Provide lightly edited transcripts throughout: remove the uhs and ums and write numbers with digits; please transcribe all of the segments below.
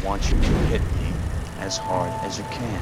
want you to hit me as hard as you can.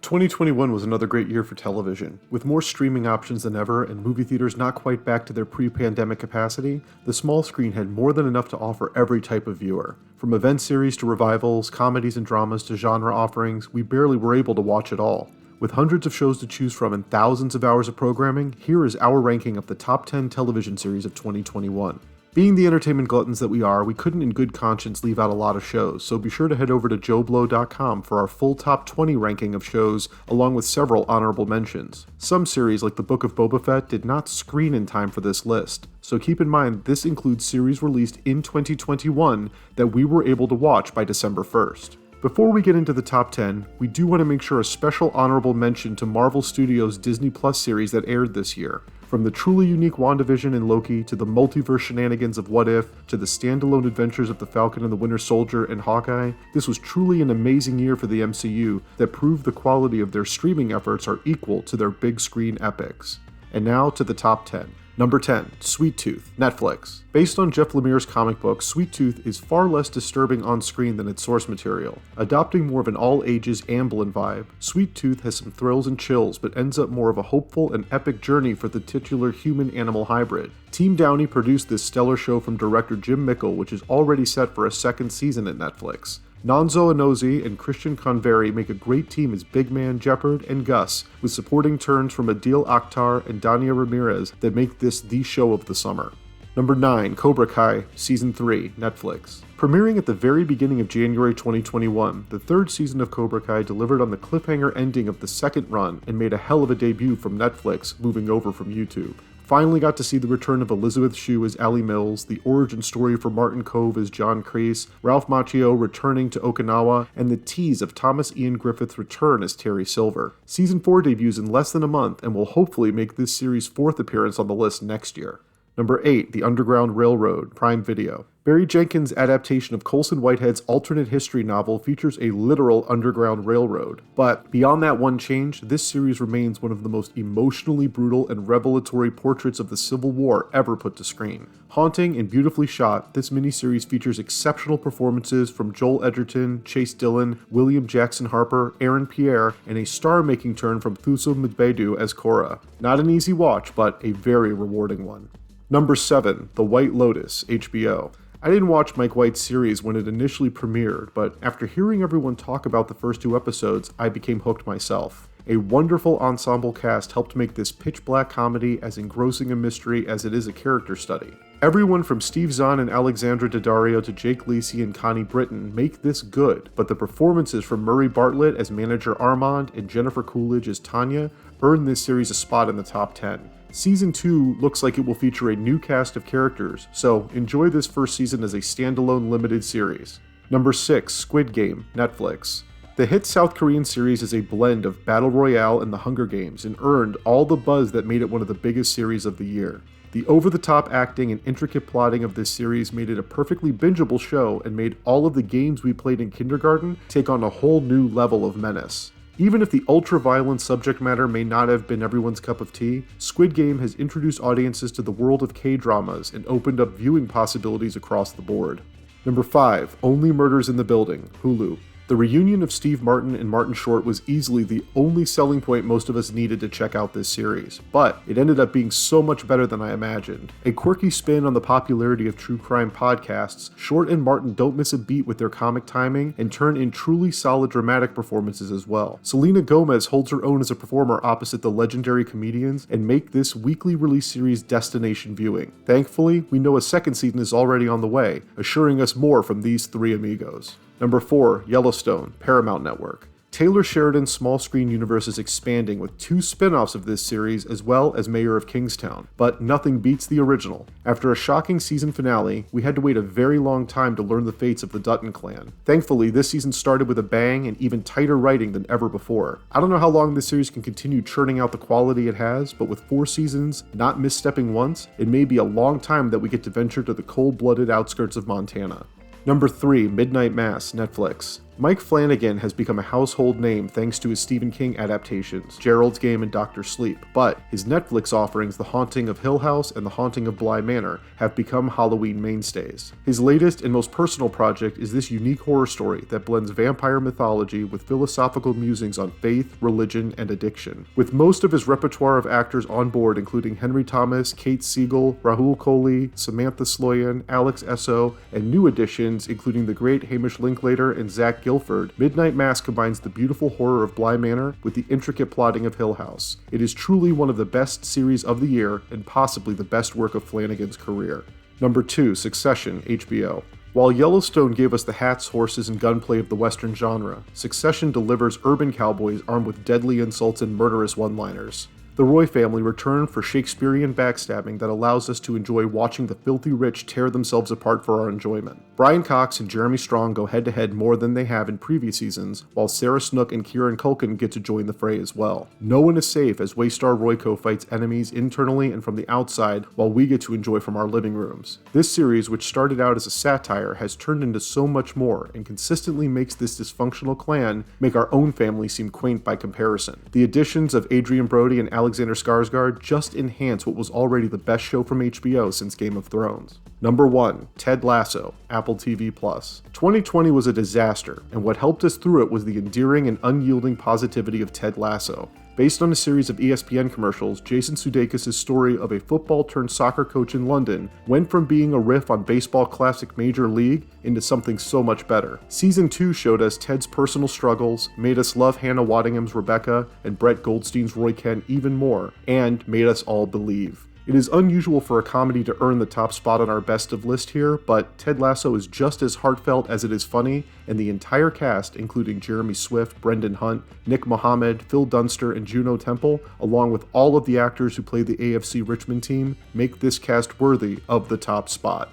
2021 was another great year for television. With more streaming options than ever and movie theaters not quite back to their pre-pandemic capacity, the small screen had more than enough to offer every type of viewer. From event series to revivals, comedies and dramas to genre offerings, we barely were able to watch it all. With hundreds of shows to choose from and thousands of hours of programming, here is our ranking of the top 10 television series of 2021. Being the entertainment gluttons that we are, we couldn't in good conscience leave out a lot of shows, so be sure to head over to JoBlo.com for our full top 20 ranking of shows, along with several honorable mentions. Some series, like the Book of Boba Fett, did not screen in time for this list, so keep in mind this includes series released in 2021 that we were able to watch by December 1st. Before we get into the top 10, we do want to make sure a special honorable mention to Marvel Studios' Disney Plus series that aired this year. From the truly unique WandaVision and Loki, to the multiverse shenanigans of What If, to the standalone adventures of the Falcon and the Winter Soldier and Hawkeye, this was truly an amazing year for the MCU that proved the quality of their streaming efforts are equal to their big screen epics. And now to the top 10. Number 10, Sweet Tooth, Netflix. Based on Jeff Lemire's comic book, Sweet Tooth is far less disturbing on screen than its source material. Adopting more of an all-ages Amblin vibe, Sweet Tooth has some thrills and chills, but ends up more of a hopeful and epic journey for the titular human-animal hybrid. Team Downey produced this stellar show from director Jim Mickle, which is already set for a second season at Netflix. Nonzo Anozie and Christian Convery make a great team as Big Man, Jeopard, and Gus, with supporting turns from Adil Akhtar and Dania Ramirez that make this the show of the summer. Number 9, Cobra Kai, Season 3, Netflix. Premiering at the very beginning of January 2021, the third season of Cobra Kai delivered on the cliffhanger ending of the second run and made a hell of a debut from Netflix, moving over from YouTube. Finally got to see the return of Elizabeth Shue as Allie Mills, the origin story for Martin Kove as John Kreese, Ralph Macchio returning to Okinawa, and the tease of Thomas Ian Griffith's return as Terry Silver. Season 4 debuts in less than a month and will hopefully make this series' fourth appearance on the list next year. Number 8, The Underground Railroad, Prime Video. Barry Jenkins' adaptation of Colson Whitehead's alternate history novel features a literal underground railroad. But beyond that one change, this series remains one of the most emotionally brutal and revelatory portraits of the Civil War ever put to screen. Haunting and beautifully shot, this miniseries features exceptional performances from Joel Edgerton, Chase Dillon, William Jackson Harper, Aaron Pierre, and a star-making turn from Thuso Mbedu as Korra. Not an easy watch, but a very rewarding one. Number 7, The White Lotus, HBO. I didn't watch Mike White's series when it initially premiered, but after hearing everyone talk about the first 2 episodes, I became hooked myself. A wonderful ensemble cast helped make this pitch-black comedy as engrossing a mystery as it is a character study. Everyone from Steve Zahn and Alexandra Daddario to Jake Lacy and Connie Britton make this good, but the performances from Murray Bartlett as manager Armand and Jennifer Coolidge as Tanya earn this series a spot in the top 10. Season 2 looks like it will feature a new cast of characters, so enjoy this first season as a standalone limited series. Number 6, Squid Game, Netflix. The hit South Korean series is a blend of Battle Royale and The Hunger Games and earned all the buzz that made it one of the biggest series of the year. The over-the-top acting and intricate plotting of this series made it a perfectly bingeable show and made all of the games we played in kindergarten take on a whole new level of menace. Even if the ultra-violent subject matter may not have been everyone's cup of tea, Squid Game has introduced audiences to the world of K-dramas and opened up viewing possibilities across the board. Number 5, Only Murders in the Building, Hulu. The reunion of Steve Martin and Martin Short was easily the only selling point most of us needed to check out this series, but it ended up being so much better than I imagined. A quirky spin on the popularity of true crime podcasts, Short and Martin don't miss a beat with their comic timing and turn in truly solid dramatic performances as well. Selena Gomez holds her own as a performer opposite the legendary comedians and make this weekly release series destination viewing. Thankfully, we know a second season is already on the way, assuring us more from these 3 amigos. Number 4, Yellowstone, Paramount Network. Taylor Sheridan's small screen universe is expanding with 2 spin-offs of this series as well as Mayor of Kingstown, but nothing beats the original. After a shocking season finale, we had to wait a very long time to learn the fates of the Dutton clan. Thankfully, this season started with a bang and even tighter writing than ever before. I don't know how long this series can continue churning out the quality it has, but with 4 seasons, not misstepping once, it may be a long time that we get to venture to the cold-blooded outskirts of Montana. Number 3, Midnight Mass, Netflix. Mike Flanagan has become a household name thanks to his Stephen King adaptations, Gerald's Game and Dr. Sleep, but his Netflix offerings The Haunting of Hill House and The Haunting of Bly Manor have become Halloween mainstays. His latest and most personal project is this unique horror story that blends vampire mythology with philosophical musings on faith, religion, and addiction. With most of his repertoire of actors on board, including Henry Thomas, Kate Siegel, Rahul Kohli, Samantha Sloyan, Alex Esso, and new additions including the great Hamish Linklater and Zach Gilford, Midnight Mass combines the beautiful horror of Bly Manor with the intricate plotting of Hill House. It is truly one of the best series of the year and possibly the best work of Flanagan's career. Number 2, Succession, HBO. While Yellowstone gave us the hats, horses, and gunplay of the Western genre, Succession delivers urban cowboys armed with deadly insults and murderous one-liners. The Roy family return for Shakespearean backstabbing that allows us to enjoy watching the filthy rich tear themselves apart for our enjoyment. Brian Cox and Jeremy Strong go head-to-head more than they have in previous seasons, while Sarah Snook and Kieran Culkin get to join the fray as well. No one is safe as Waystar Royco fights enemies internally and from the outside, while we get to enjoy from our living rooms. This series, which started out as a satire, has turned into so much more and consistently makes this dysfunctional clan make our own family seem quaint by comparison. The additions of Adrian Brody and Alexander Skarsgård just enhance what was already the best show from HBO since Game of Thrones. Number 1, Ted Lasso, Apple TV+. 2020 was a disaster, and what helped us through it was the endearing and unyielding positivity of Ted Lasso. Based on a series of ESPN commercials, Jason Sudeikis' story of a football-turned-soccer coach in London went from being a riff on baseball classic Major League into something so much better. Season 2 showed us Ted's personal struggles, made us love Hannah Waddingham's Rebecca and Brett Goldstein's Roy Kent even more, and made us all believe. It is unusual for a comedy to earn the top spot on our best of list here, but Ted Lasso is just as heartfelt as it is funny, and the entire cast, including Jeremy Swift, Brendan Hunt, Nick Mohammed, Phil Dunster, and Juno Temple, along with all of the actors who play the AFC Richmond team, make this cast worthy of the top spot.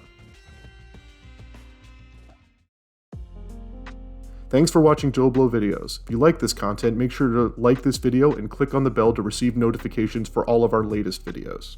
Thanks for watching JoBlo videos. If you like this content, make sure to like this video and click on the bell to receive notifications for all of our latest videos.